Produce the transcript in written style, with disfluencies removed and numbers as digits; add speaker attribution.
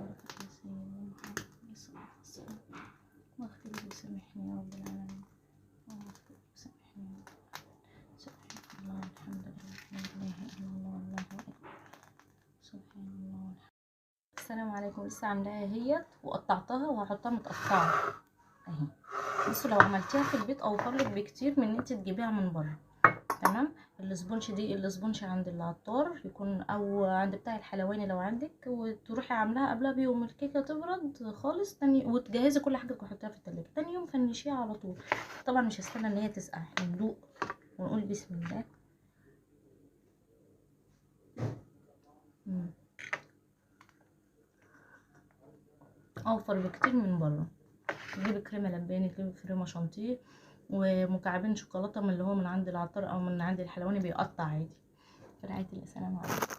Speaker 1: وبارك على سيدنا محمد صلى الله عليه وسلم. واغفر لي وسامحني يا رب العالمين. واغفر لي وسامحني يا رب العالمين. سبحان الله والحمد لله لا اله الا الله والله اكبر. سبحان الله والحمد. السلام عليكم. لسه عاملاها اهيت وقطعتها وهحطها متقطعه اهي. بصوا لو عملتيها في البيت اوفر لك بكتير من ان انت تجيبيها من بره. تمام. الاسبونج دي الاسبونج عند العطار يكون او عند بتاع الحلواني لو عندك، وتروحي عاملاها قبلها بيوم الكيكه تبرد خالص، تاني وتجهزي كل حاجه وتحطيها في التلاجة، تاني يوم فنشيها على طول. طبعا مش هستنى ان هي تسقع، احنا ندوق ونقول بسم الله. اوفر بكتير من بره. تجيبي كريمه لباني، تجيبي كريمه شانتيه ومكعبين شوكولاته من اللي هو من عند العطار او من عند الحلواني بيقطع عادي. في رعايه الله. سلام عليكم.